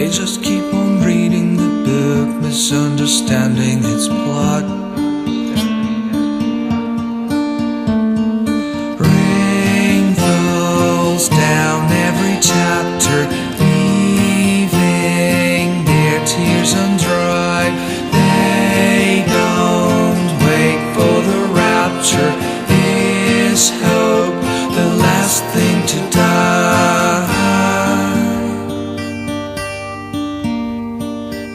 They just keep on reading the book, misunderstanding its plot. Rain falls down every chapter, leaving their tears undried. They don't wait for the rapture. Is hope the last thing to die?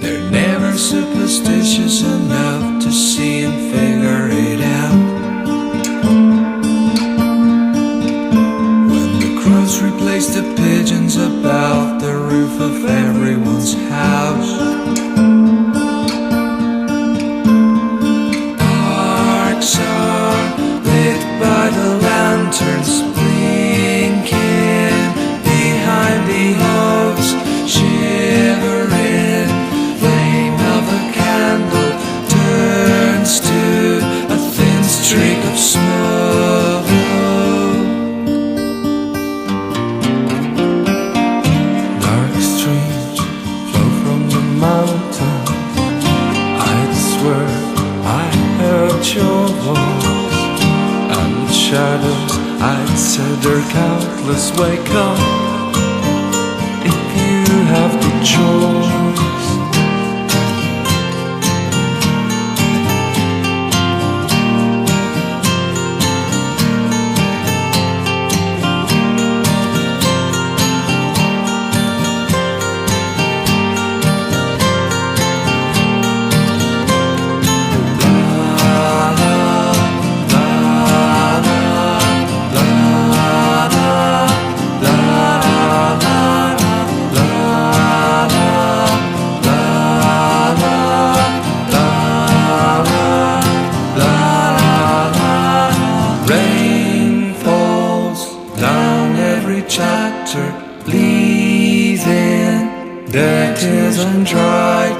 They're never superstitious enough to see and figure it out. When the crows replace the pigeons about the roof of everyone's house, parks are lit by the lanterns blinking behind the hopes, shivering. Flame of a candle turns to a thin streak of smoke. Dark streams flow from the mountains. I'd swear I heard your voice, and the shadows I'd said are countless. Wake up if you have the choice. Rain falls down every chapter, leaving their tears undried.